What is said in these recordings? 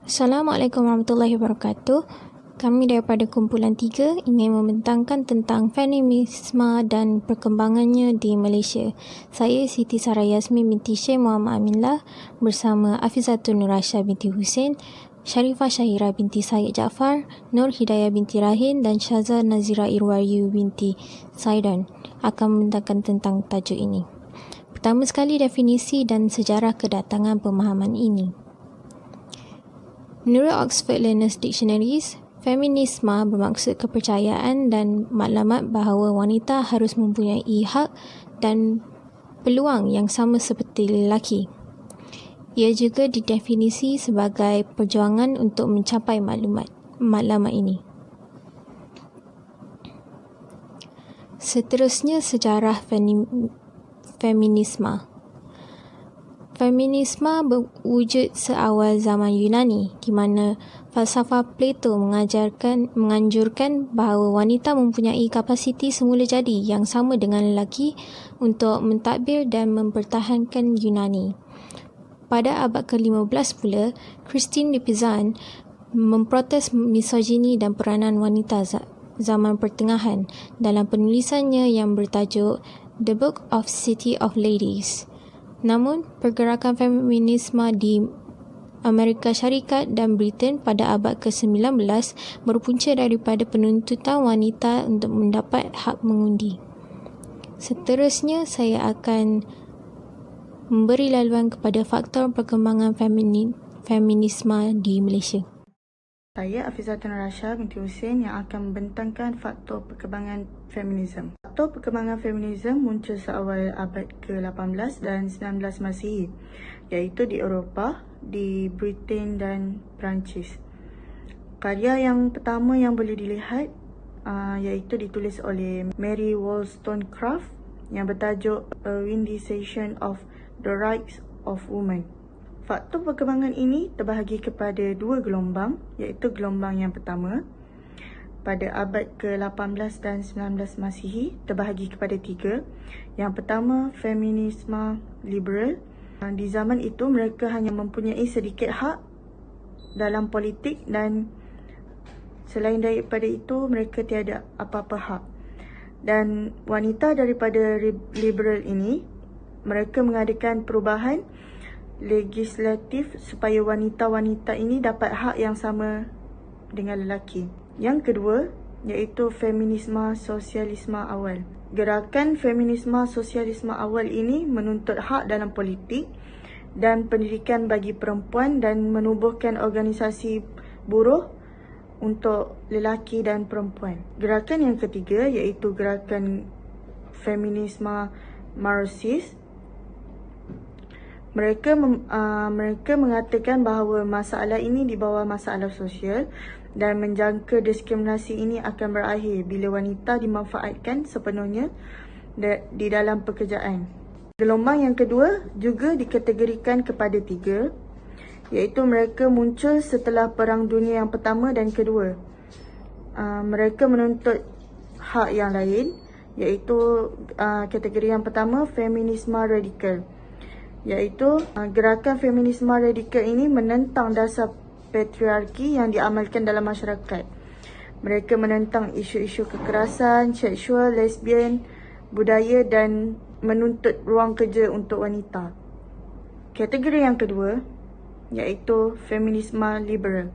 Assalamualaikum warahmatullahi wabarakatuh. Kami daripada kumpulan 3 ingin membentangkan tentang feminisme dan perkembangannya di Malaysia. Saya Siti Sarah Yasmin binti Syekh Muhammad Aminlah bersama Afizatun Nur Aisyah binti Hussein, Sharifah Syahira binti Syed Jaafar, Nur Hidayah binti Rahin dan Syaza Nazira Irwayu binti Saidan akan membentangkan tentang tajuk ini. Pertama sekali, definisi dan sejarah kedatangan pemahaman ini. Menurut Oxford Learners Dictionaries, feminisme bermaksud kepercayaan dan maklumat bahawa wanita harus mempunyai hak dan peluang yang sama seperti lelaki. Ia juga didefinisi sebagai perjuangan untuk mencapai maklumat ini. Seterusnya, sejarah feminisme. Feminisme berwujud seawal zaman Yunani, di mana falsafah Plato menganjurkan bahawa wanita mempunyai kapasiti semula jadi yang sama dengan lelaki untuk mentadbir dan mempertahankan Yunani. Pada abad ke-15 pula, Christine de Pizan memprotes misogini dan peranan wanita zaman pertengahan dalam penulisannya yang bertajuk The Book of City of Ladies. Namun, pergerakan feminisme di Amerika Syarikat dan Britain pada abad ke-19 berpunca daripada penuntutan wanita untuk mendapat hak mengundi. Seterusnya, saya akan memberi laluan kepada faktor perkembangan feminisme di Malaysia. Saya Afizatun Nur Aisyah binti Hussein yang akan membentangkan faktor perkembangan feminisme. Faktor perkembangan feminisme muncul seawal abad ke-18 dan 19 Masihi, iaitu di Eropah, di Britain dan Perancis. Karya yang pertama yang boleh dilihat iaitu ditulis oleh Mary Wollstonecraft yang bertajuk A Vindication of the Rights of Women. Faktor perkembangan ini terbahagi kepada dua gelombang, iaitu gelombang yang pertama pada abad ke-18 dan 19 Masihi terbahagi kepada tiga. Yang pertama, feminisme liberal. Di zaman itu mereka hanya mempunyai sedikit hak dalam politik dan selain daripada itu mereka tiada apa-apa hak. Dan wanita daripada liberal ini, mereka mengadakan perubahan legislatif supaya wanita-wanita ini dapat hak yang sama dengan lelaki. Yang kedua, iaitu feminisme sosialisme awal. Gerakan feminisme sosialisme awal ini menuntut hak dalam politik dan pendidikan bagi perempuan dan menubuhkan organisasi buruh untuk lelaki dan perempuan. Gerakan yang ketiga iaitu gerakan feminisme Marxist. Mereka mengatakan bahawa masalah ini di bawah masalah sosial dan menjangka diskriminasi ini akan berakhir bila wanita dimanfaatkan sepenuhnya di dalam pekerjaan. Gelombang yang kedua juga dikategorikan kepada tiga, iaitu mereka muncul setelah Perang Dunia yang pertama dan kedua. Mereka menuntut hak yang lain, iaitu kategori yang pertama feminisme radikal. Iaitu gerakan feminisme radikal ini menentang dasar patriarki yang diamalkan dalam masyarakat. Mereka menentang isu-isu kekerasan, seksual, lesbian, budaya dan menuntut ruang kerja untuk wanita. Kategori yang kedua iaitu feminisme liberal.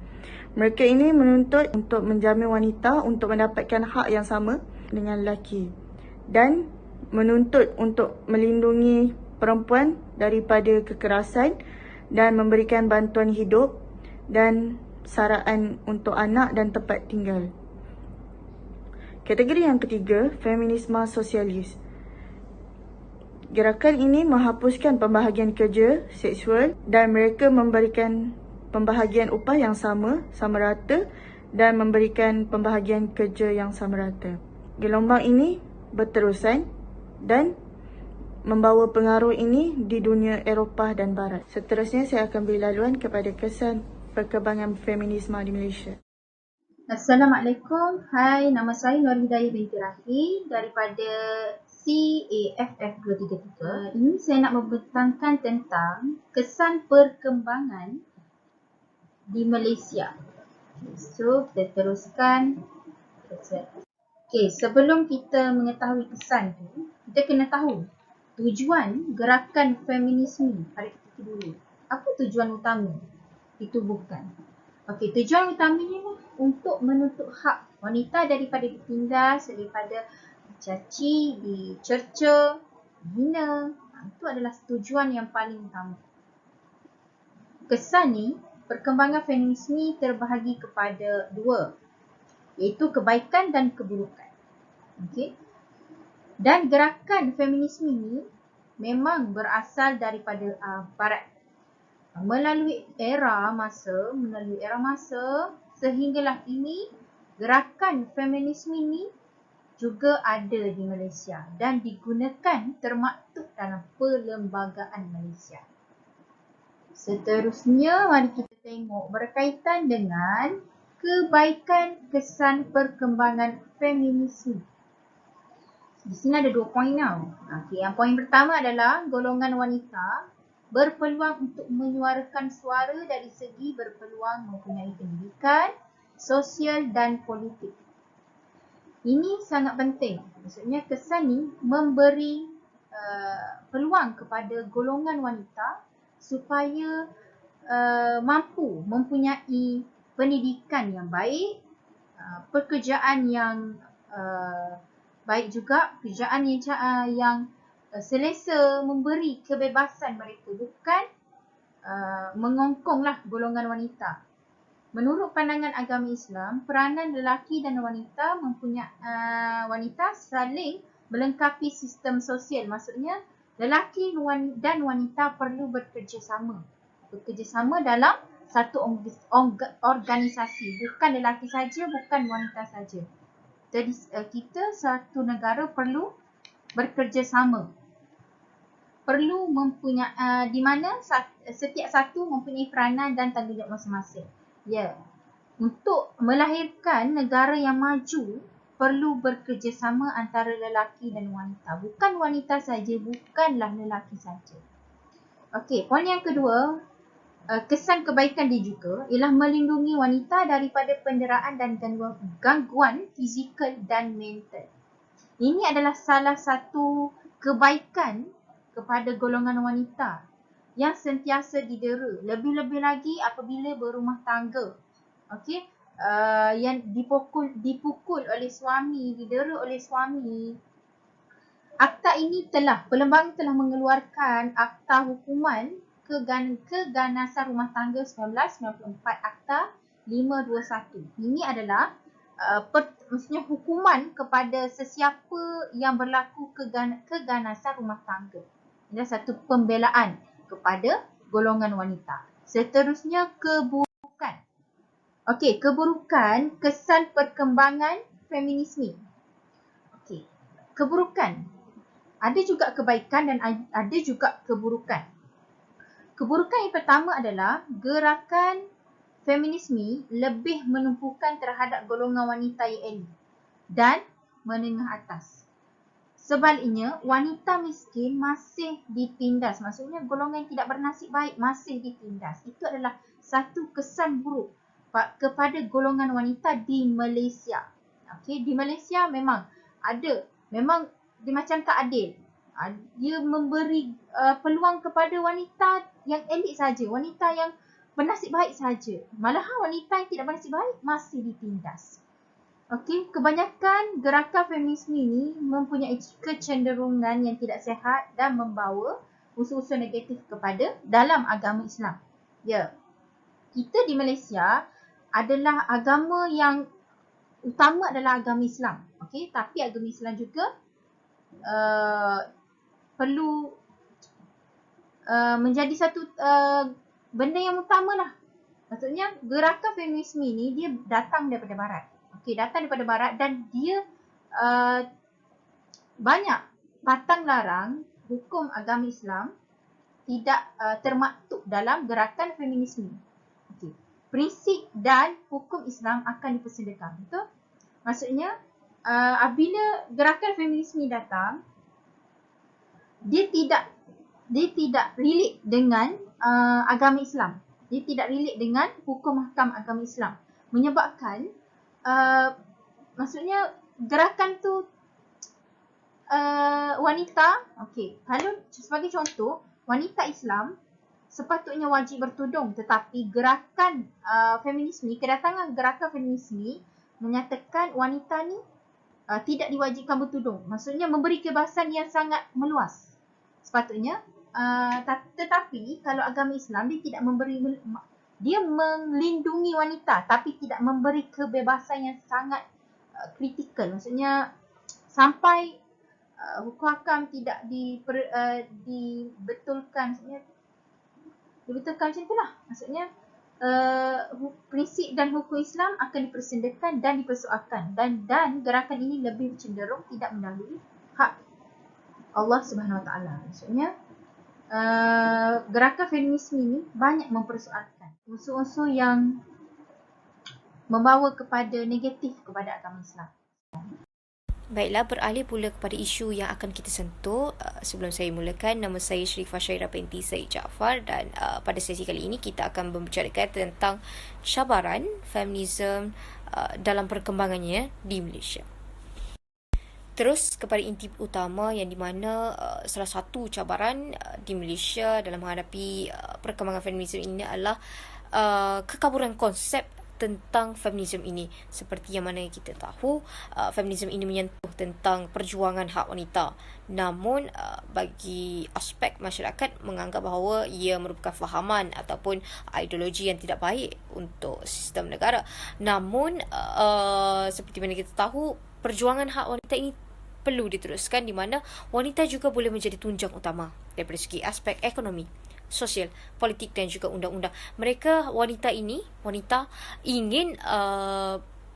Mereka ini menuntut untuk menjamin wanita untuk mendapatkan hak yang sama dengan lelaki dan menuntut untuk melindungi perempuan daripada kekerasan dan memberikan bantuan hidup dan saraan untuk anak dan tempat tinggal. Kategori yang ketiga, feminisme sosialis. Gerakan ini menghapuskan pembahagian kerja seksual dan mereka memberikan pembahagian upah yang sama rata dan memberikan pembahagian kerja yang sama rata. Gelombang ini berterusan dan membawa pengaruh ini di dunia Eropah dan Barat. Seterusnya saya akan beri laluan kepada kesan perkembangan feminisme di Malaysia. Assalamualaikum. Hai, nama saya Nur Hidayah binti Rahin daripada CAFF 233. Ini saya nak membentangkan tentang kesan perkembangan di Malaysia. So, kita teruskan. Sebelum kita mengetahui kesan tu, kita kena tahu tujuan gerakan feminisme pada ketika dulu. Apa tujuan utama ditubuhkan? Tujuan utamanya untuk menuntut hak wanita daripada ditindas, daripada dicaci, dicerca, dihina. Itu adalah tujuan yang paling utama. Kesan ni, perkembangan feminisme terbahagi kepada dua, iaitu kebaikan dan keburukan. Dan gerakan feminisme ni memang berasal daripada barat. Melalui era masa sehinggalah ini, gerakan feminisme ni juga ada di Malaysia dan digunakan termaktub dalam perlembagaan Malaysia. Seterusnya, mari kita tengok berkaitan dengan kebaikan kesan perkembangan feminisme. Di sini ada 2 poin tau. Yang poin pertama adalah golongan wanita berpeluang untuk menyuarakan suara dari segi berpeluang mempunyai pendidikan, sosial dan politik. Ini sangat penting. Maksudnya kesan ni memberi peluang kepada golongan wanita supaya mampu mempunyai pendidikan yang baik, pekerjaan yang baik juga, pekerjaan yang selesa, memberi kebebasan mereka, bukan mengongkonglah golongan wanita. Menurut pandangan agama Islam, peranan lelaki dan wanita wanita saling melengkapi sistem sosial. Maksudnya, lelaki dan wanita perlu bekerjasama dalam satu organisasi. Bukan lelaki saja, bukan wanita saja. Jadi kita satu negara perlu bekerjasama. Perlu mempunyai di mana setiap satu mempunyai peranan dan tanggungjawab masing-masing. Untuk melahirkan negara yang maju, perlu bekerjasama antara lelaki dan wanita. Bukan wanita saja, bukanlah lelaki saja. Poin yang kedua, kesan kebaikan dia juga ialah melindungi wanita daripada penderaan dan gangguan fizikal dan mental. Ini adalah salah satu kebaikan kepada golongan wanita yang sentiasa didera. Lebih-lebih lagi apabila berumah tangga. Yang dipukul oleh suami, didera oleh suami. Perlembagaan telah mengeluarkan Akta Hukuman Keganasan Rumah Tangga 1994, Akta 521. Ini adalah maksudnya hukuman kepada sesiapa yang berlaku keganasan rumah tangga. Ini satu pembelaan kepada golongan wanita. Seterusnya, keburukan. Keburukan kesan perkembangan feminisme. Keburukan. Ada juga kebaikan dan ada juga keburukan. Keburukan yang pertama adalah gerakan feminisme lebih menumpukan terhadap golongan wanita yang elit dan menengah atas. Sebaliknya, wanita miskin masih ditindas. Maksudnya golongan yang tidak bernasib baik masih ditindas. Itu adalah satu kesan buruk kepada golongan wanita di Malaysia. Di Malaysia memang dia macam tak adil. Dia memberi peluang kepada wanita yang elit saja, wanita yang bernasib baik saja. Malahan wanita yang tidak bernasib baik masih ditindas. Kebanyakan gerakan feminisme ini mempunyai kecenderungan yang tidak sihat dan membawa unsur-unsur negatif dalam agama Islam. Kita di Malaysia adalah agama yang utama adalah agama Islam. Tapi agama Islam juga perlu menjadi satu benda yang utama lah. Maksudnya gerakan feminisme ni dia datang daripada barat. Datang daripada barat dan dia banyak patang larang hukum agama Islam tidak termaktub dalam gerakan feminisme. Prinsip dan hukum Islam akan dipersilakan. Betul? Maksudnya apabila gerakan feminisme datang, dia tidak relate dengan agama Islam. Dia tidak relate dengan hukum mahkam agama Islam. Menyebabkan maksudnya gerakan tu wanita, kalau sebagai contoh, wanita Islam sepatutnya wajib bertudung, tetapi gerakan feminisme, kedatangan gerakan feminisme menyatakan wanita ni tidak diwajibkan bertudung. Maksudnya memberi kebebasan yang sangat meluas. Sepatutnya tetapi kalau agama Islam dia tidak memberi, dia melindungi wanita tapi tidak memberi kebebasan yang sangat kritikal. Maksudnya sampai hukum hakam tidak dibetulkan, maksudnya dibetulkan macam itulah. Maksudnya prinsip dan hukum Islam akan dipersendakan dan dipersoalkan, dan gerakan ini lebih cenderung tidak mendahului hak Allah Subhanahu Wa Taala. Maksudnya gerakan feminisme ini banyak mempersoalkan unsur-unsur yang membawa kepada negatif kepada agama Islam. Baiklah, beralih pula kepada isu yang akan kita sentuh. Sebelum saya mulakan, nama saya Sharifah Syairah binti Said Jaafar, dan pada sesi kali ini kita akan membicarakan tentang cabaran feminisme dalam perkembangannya di Malaysia. Terus kepada inti utama, yang di mana salah satu cabaran di Malaysia dalam menghadapi perkembangan feminisme ini adalah kekaburan konsep tentang feminisme ini. Seperti yang mana kita tahu, feminisme ini menyentuh tentang perjuangan hak wanita. Namun bagi aspek masyarakat menganggap bahawa ia merupakan fahaman ataupun ideologi yang tidak baik untuk sistem negara. Namun seperti mana kita tahu, perjuangan hak wanita ini perlu diteruskan, di mana wanita juga boleh menjadi tunjang utama daripada segi aspek ekonomi, sosial, politik dan juga undang-undang. Wanita ingin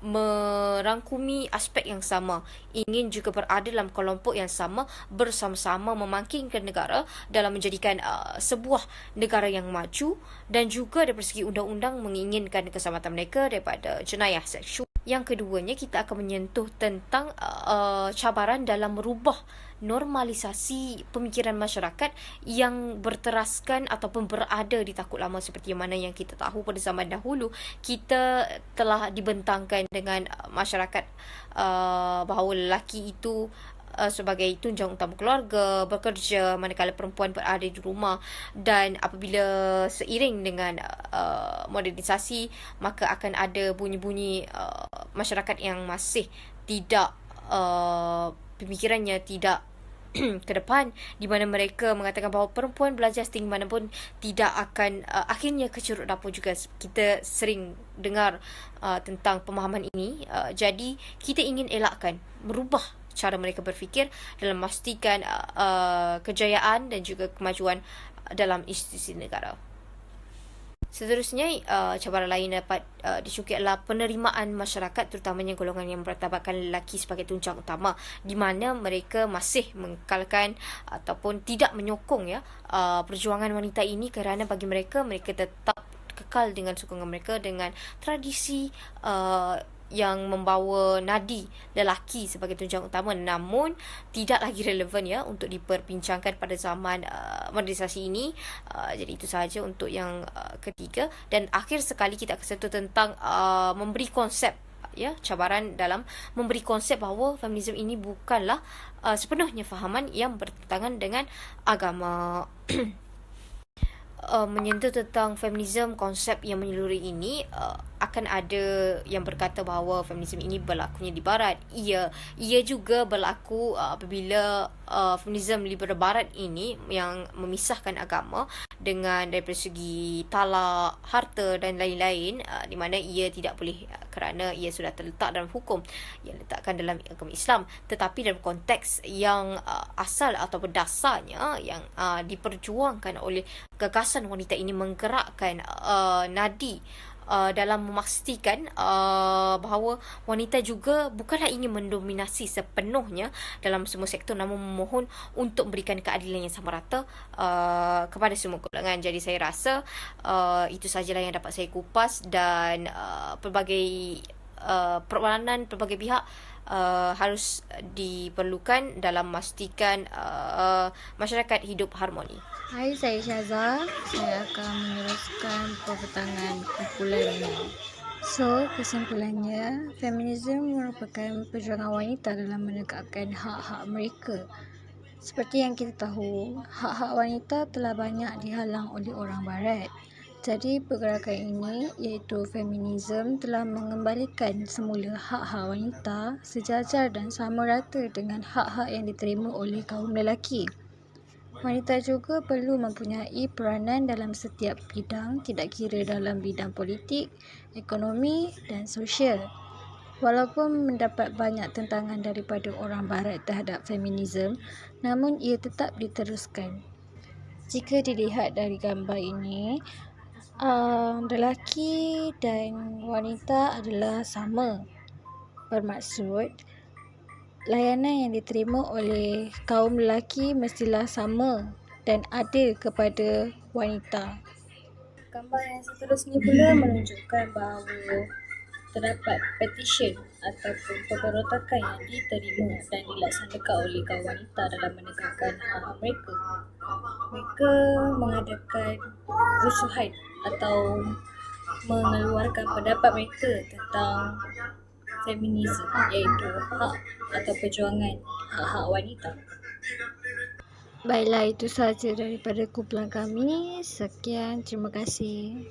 merangkumi aspek yang sama, ingin juga berada dalam kelompok yang sama, bersama-sama memangkinkan negara dalam menjadikan sebuah negara yang maju, dan juga daripada segi undang-undang menginginkan keselamatan mereka daripada jenayah seksual. Yang keduanya, kita akan menyentuh tentang cabaran dalam merubah normalisasi pemikiran masyarakat yang berteraskan ataupun berada di takut lama. Seperti mana yang kita tahu, pada zaman dahulu kita telah dibentangkan dengan masyarakat bahawa lelaki itu sebagai tunjang utama keluarga, bekerja, manakala perempuan berada di rumah. Dan apabila seiring dengan modernisasi, maka akan ada bunyi-bunyi masyarakat yang masih tidak pemikirannya tidak ke depan, di mana mereka mengatakan bahawa perempuan belajar setinggi mana pun tidak akan akhirnya ke ceruk dapur juga. Kita sering dengar tentang pemahaman ini. Jadi kita ingin elakkan, merubah cara mereka berfikir dalam memastikan kejayaan dan juga kemajuan dalam institusi negara. Seterusnya, cabaran lain dapat disyukuri adalah penerimaan masyarakat, terutamanya golongan yang bertabatkan lelaki sebagai tunjang utama, di mana mereka masih mengekalkan ataupun tidak menyokong perjuangan wanita ini, kerana bagi mereka tetap kekal dengan sokongan mereka dengan tradisi yang membawa nadi lelaki sebagai tunjang utama, namun tidak lagi relevan untuk diperbincangkan pada zaman modernisasi ini. Jadi itu sahaja untuk yang ketiga, dan akhir sekali kita akan sentuh tentang memberi konsep, cabaran dalam memberi konsep bahawa feminisme ini bukanlah sepenuhnya fahaman yang bertentangan dengan agama. Menyentuh tentang feminisme, konsep yang menyeluruh ini, akan ada yang berkata bahawa feminisme ini berlakunya di barat. Ia juga berlaku apabila feminisme liberal barat ini yang memisahkan agama dengan daripada segi talak, harta dan lain-lain, di mana ia tidak boleh kerana ia sudah terletak dalam hukum yang letakkan dalam agama Islam. Tetapi dalam konteks yang asal atau berdasarnya yang diperjuangkan oleh gagasan wanita ini, menggerakkan nadi dalam memastikan bahawa wanita juga bukanlah ingin mendominasi sepenuhnya dalam semua sektor, namun memohon untuk memberikan keadilan yang sama rata kepada semua golongan. Jadi saya rasa itu sahajalah yang dapat saya kupas, dan pelbagai perlawanan pelbagai pihak harus diperlukan dalam memastikan masyarakat hidup harmoni. Hai, saya Syaza. Saya akan meneruskan pepetangan kumpulan ini. So, kesimpulannya, feminisme merupakan perjuangan wanita dalam menegakkan hak-hak mereka. Seperti yang kita tahu, hak-hak wanita telah banyak dihalang oleh orang Barat. Jadi, pergerakan ini iaitu feminisme telah mengembalikan semula hak-hak wanita sejajar dan sama rata dengan hak-hak yang diterima oleh kaum lelaki. Wanita juga perlu mempunyai peranan dalam setiap bidang, tidak kira dalam bidang politik, ekonomi dan sosial. Walaupun mendapat banyak tentangan daripada orang Barat terhadap feminisme, namun ia tetap diteruskan. Jika dilihat dari gambar ini, lelaki dan wanita adalah sama. Bermaksud, layanan yang diterima oleh kaum lelaki mestilah sama dan adil kepada wanita. Gambar yang seterusnya pula menunjukkan bahawa terdapat petition ataupun pemberontakan yang diterima dan dilaksanakan oleh kaum wanita dalam menegakkan hak mereka. Mereka mengadakan rusuhan atau mengeluarkan pendapat mereka tentang feminisme, iaitu hak atau perjuangan hak-hak wanita. Baiklah, itu sahaja daripada kumpulan kami. Sekian, terima kasih.